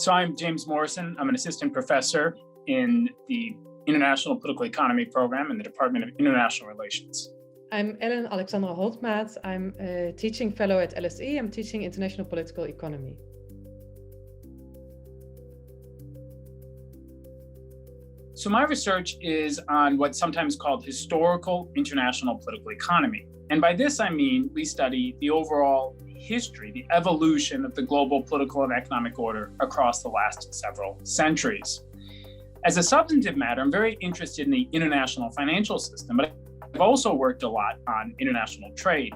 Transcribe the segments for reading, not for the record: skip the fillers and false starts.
So I'm James Morrison. I'm an assistant professor in the International Political Economy program in the Department of International Relations. I'm Ellen Holtmaat. I'm a teaching fellow at LSE. I'm teaching international political economy. So my research is on what's sometimes called historical international political economy. And by this, I mean we study the overall history, the evolution of the global political and economic order across the last several centuries. As a substantive matter, I'm very interested in the international financial system, but I've also worked a lot on international trade.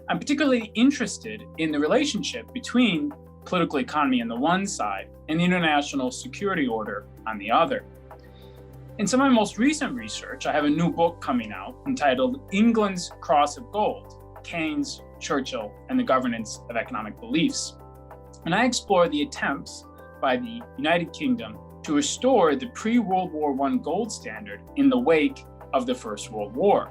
I'm particularly interested in the relationship between political economy on the one side and the international security order on the other. In some of my most recent research, I have a new book coming out entitled England's Cross of Gold, Keynes, Churchill, and the Governance of Economic Beliefs. And I explore the attempts by the United Kingdom to restore the pre-World War I gold standard in the wake of the First World War.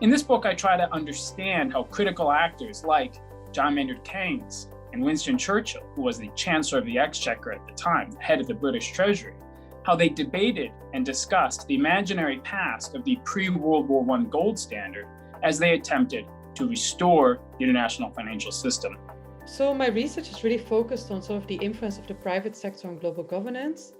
In this book, I try to understand how critical actors like John Maynard Keynes and Winston Churchill, who was the Chancellor of the Exchequer at the time, head of the British Treasury, how they debated and discussed the imaginary past of the pre-World War I gold standard as they attempted to restore the international financial system. So my research is really focused on sort of the influence of the private sector on global governance.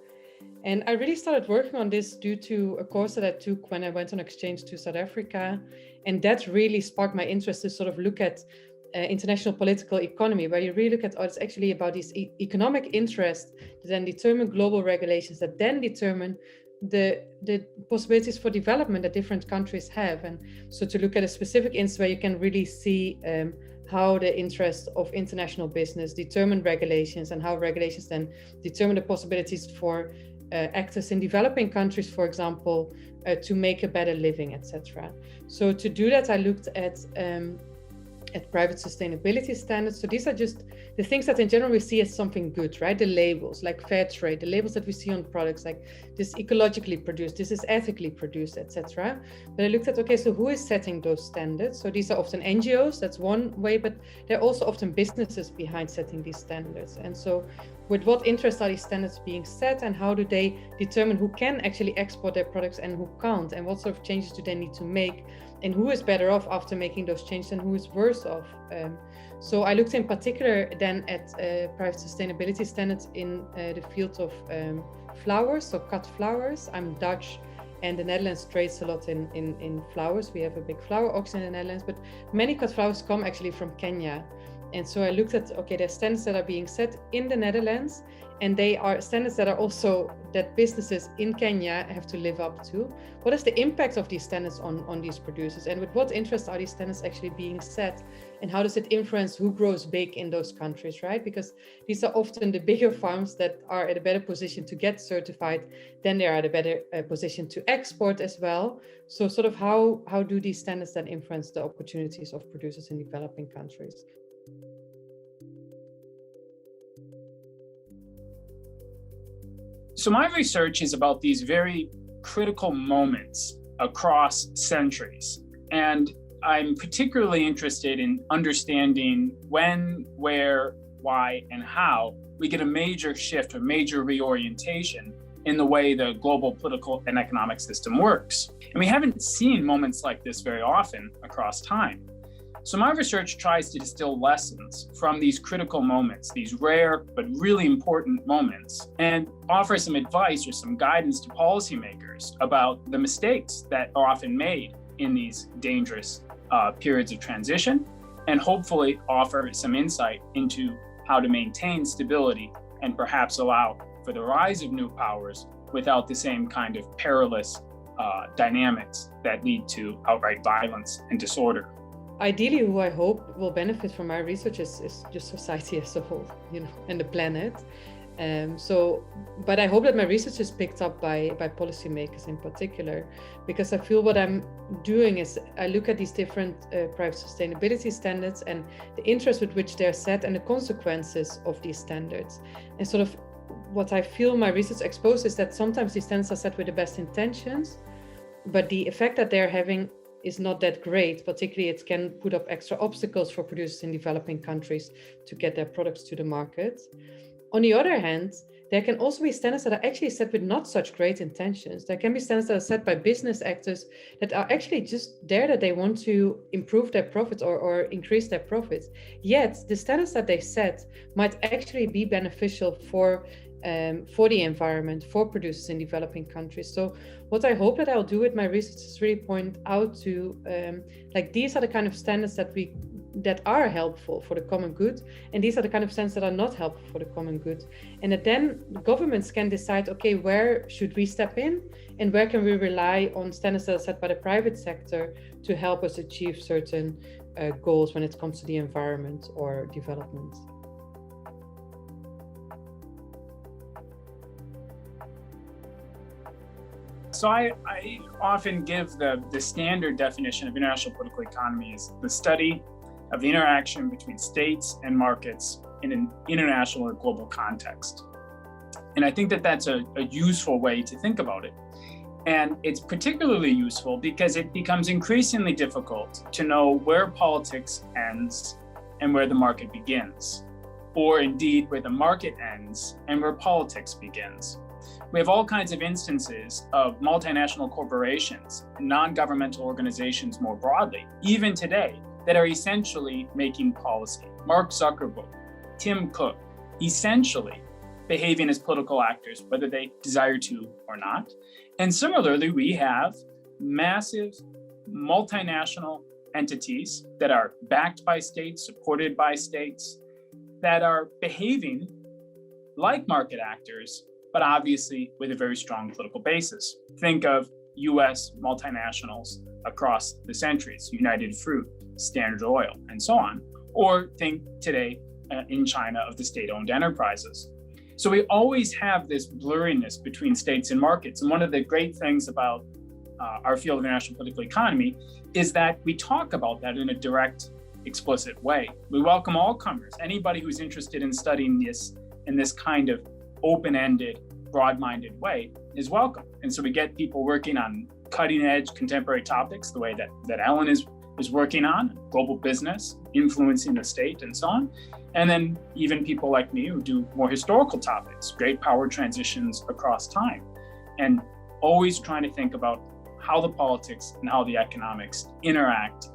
And I really started working on this due to a course that I took when I went on exchange to South Africa. And that really sparked my interest to sort of look at international political economy, where you really look at, it's actually about these economic interests that then determine global regulations that then determine the possibilities for development that different countries have. And so to look at a specific instance where you can really see how the interests of international business determine regulations and how regulations then determine the possibilities for actors in developing countries, for example, to make a better living, etc. So to do that, I looked at private sustainability standards. So these are just the things that in general we see as something good, right? The labels like fair trade, the labels that we see on products like this ecologically produced, this is ethically produced, etc. But I looked at, okay, so who is setting those standards? So these are often NGOs, that's one way, but there are also often businesses behind setting these standards. And so with what interest are these standards being set, and how do they determine who can actually export their products and who can't, and what sort of changes do they need to make, and who is better off after making those changes and who is worse off? So I looked in particular then at private sustainability standards in the field of flowers, so cut flowers. I'm Dutch, and the Netherlands trades a lot in flowers. We have a big flower auction in the Netherlands, but many cut flowers come actually from Kenya. And so I looked at, okay, there's standards that are being set in the Netherlands, and they are standards that are also that businesses in Kenya have to live up to. What is the impact of these standards on these producers, and with what interest are these standards actually being set, and how does it influence who grows big in those countries, right? Because these are often the bigger farms that are at a better position to get certified, then they are at a better position to export as well. So sort of how do these standards then influence the opportunities of producers in developing countries? So my research is about these very critical moments across centuries. And I'm particularly interested in understanding when, where, why, and how we get a major shift or major reorientation in the way the global political and economic system works. And we haven't seen moments like this very often across time. So my research tries to distill lessons from these critical moments, these rare but really important moments, and offer some advice or some guidance to policymakers about the mistakes that are often made in these dangerous periods of transition, and hopefully offer some insight into how to maintain stability and perhaps allow for the rise of new powers without the same kind of perilous dynamics that lead to outright violence and disorder. Ideally, who I hope will benefit from my research is just society as a whole, and the planet. But I hope that my research is picked up by policymakers in particular, because I feel what I'm doing is I look at these different private sustainability standards and the interest with which they're set and the consequences of these standards. And sort of what I feel my research exposes is that sometimes these standards are set with the best intentions, but the effect that they're having is not that great. Particularly, it can put up extra obstacles for producers in developing countries to get their products to the market. On the other hand, there can also be standards that are actually set with not such great intentions. There can be standards that are set by business actors that are actually just there that they want to improve their profits or increase their profits. Yet the standards that they set might actually be beneficial for the environment, for producers in developing countries. So what I hope that I'll do with my research is really point out to these are the kind of standards that are helpful for the common good, and these are the kind of standards that are not helpful for the common good, and that then governments can decide, okay, where should we step in and where can we rely on standards that are set by the private sector to help us achieve certain goals when it comes to the environment or development. So I often give the standard definition of international political economy is the study of the interaction between states and markets in an international or global context. And I think that that's a useful way to think about it. And it's particularly useful because it becomes increasingly difficult to know where politics ends and where the market begins, or indeed where the market ends and where politics begins. We have all kinds of instances of multinational corporations, non-governmental organizations more broadly, even today, that are essentially making policy. Mark Zuckerberg, Tim Cook, essentially behaving as political actors, whether they desire to or not. And similarly, we have massive multinational entities that are backed by states, supported by states, that are behaving like market actors, but obviously with a very strong political basis. Think of US multinationals across the centuries, United Fruit, Standard Oil, and so on. Or think today in China of the state-owned enterprises. So we always have this blurriness between states and markets. And one of the great things about our field of international political economy is that we talk about that in a direct, explicit way. We welcome all comers. Anybody who's interested in studying this in this kind of open-ended, broad-minded way is welcome. And so we get people working on cutting-edge contemporary topics, the way that Ellen is working on, global business, influencing the state, and so on. And then even people like me who do more historical topics, great power transitions across time, and always trying to think about how the politics and how the economics interact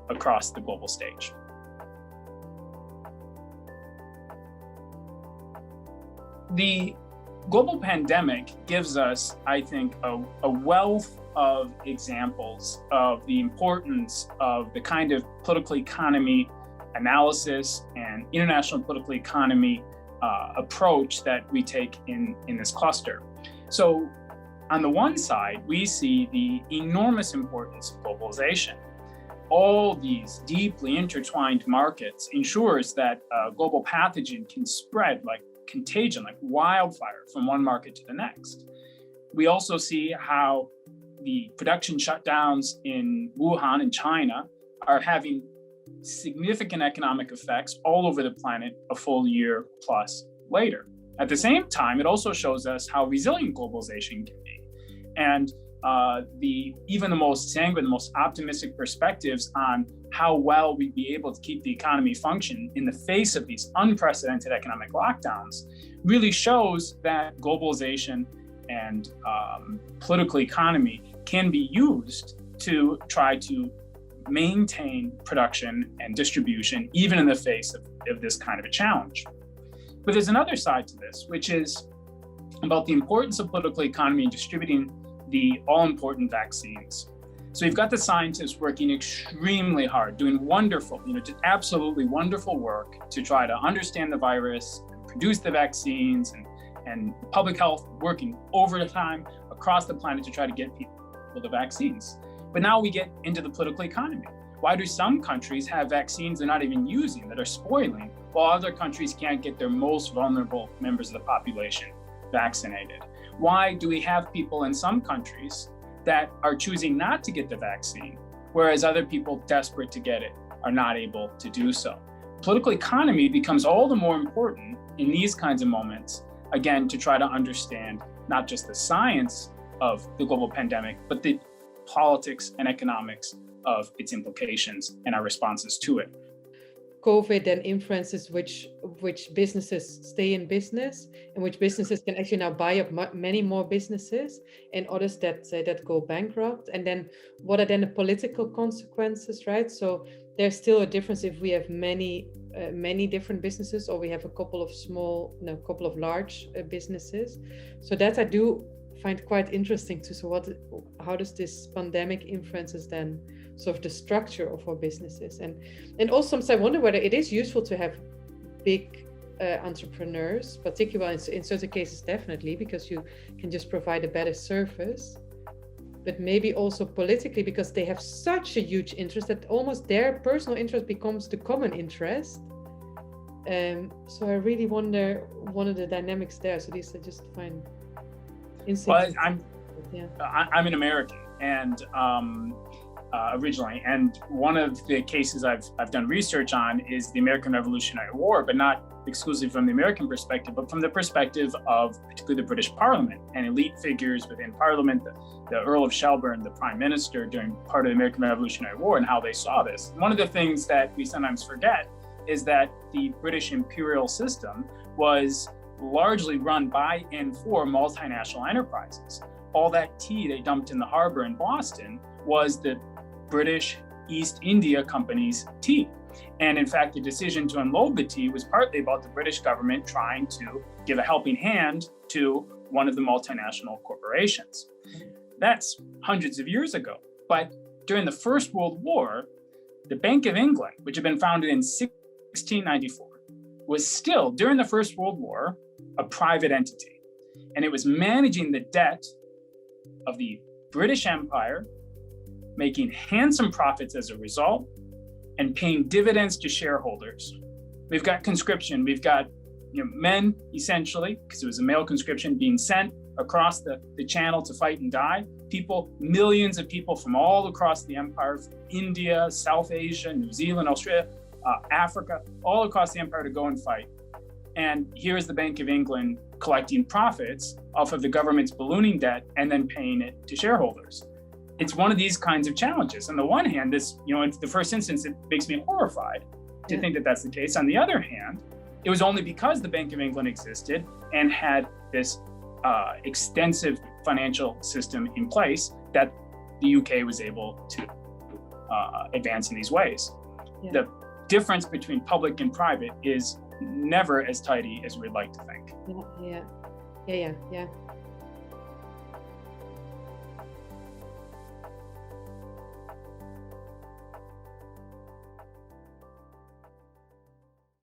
across the global stage. The global pandemic gives us, I think, a wealth of examples of the importance of the kind of political economy analysis and international political economy approach that we take in this cluster. So on the one side, we see the enormous importance of globalization. All these deeply intertwined markets ensures that a global pathogen can spread like contagion, like wildfire from one market to the next. We also see how the production shutdowns in Wuhan in China are having significant economic effects all over the planet a full year plus later. At the same time, it also shows us how resilient globalization can be. And even the most sanguine, the most optimistic perspectives on how well we'd be able to keep the economy function in the face of these unprecedented economic lockdowns really shows that globalization and political economy can be used to try to maintain production and distribution, even in the face of this kind of a challenge. But there's another side to this, which is about the importance of political economy in distributing the all-important vaccines. So you've got the scientists working extremely hard, doing wonderful, just absolutely wonderful work to try to understand the virus, produce the vaccines, and public health working overtime across the planet to try to get people the vaccines. But now we get into the political economy. Why do some countries have vaccines they're not even using, that are spoiling, while other countries can't get their most vulnerable members of the population vaccinated? Why do we have people in some countries that are choosing not to get the vaccine, whereas other people desperate to get it are not able to do so? Political economy becomes all the more important in these kinds of moments, again, to try to understand not just the science of the global pandemic, but the politics and economics of its implications and our responses to it. COVID then influences which businesses stay in business and which businesses can actually now buy up many more businesses, and others that go bankrupt. And then what are then the political consequences, right? So there's still a difference if we have many different businesses, or we have a couple of large businesses. So that I do find quite interesting too. So how does this pandemic influences then sort of the structure of our businesses? And also sometimes I wonder whether it is useful to have big entrepreneurs, particularly in certain cases, definitely, because you can just provide a better service. But maybe also politically, because they have such a huge interest that almost their personal interest becomes the common interest. So I really wonder one of the dynamics there. So these I just find interesting. Well, I'm an American, and originally, and one of the cases I've done research on is the American Revolutionary War, but not exclusively from the American perspective, but from the perspective of particularly the British Parliament and elite figures within Parliament, the Earl of Shelburne, the Prime Minister during part of the American Revolutionary War, and how they saw this. One of the things that we sometimes forget is that the British imperial system was largely run by and for multinational enterprises. All that tea they dumped in the harbor in Boston was the British East India Company's tea. And in fact, the decision to unload the tea was partly about the British government trying to give a helping hand to one of the multinational corporations. That's hundreds of years ago. But during the First World War, the Bank of England, which had been founded in 1694, was still, during the First World War, a private entity. And it was managing the debt of the British Empire, making handsome profits as a result, and paying dividends to shareholders. We've got conscription. We've got men, essentially, because it was a male conscription, being sent across the channel to fight and die. People, millions of people from all across the empire, from India, South Asia, New Zealand, Australia, Africa, all across the empire to go and fight. And here's the Bank of England collecting profits off of the government's ballooning debt and then paying it to shareholders. It's one of these kinds of challenges. On the one hand, this, in the first instance, it makes me horrified to think that that's the case. On the other hand, it was only because the Bank of England existed and had this extensive financial system in place that the UK was able to advance in these ways. Yeah. The difference between public and private is never as tidy as we'd like to think. Yeah.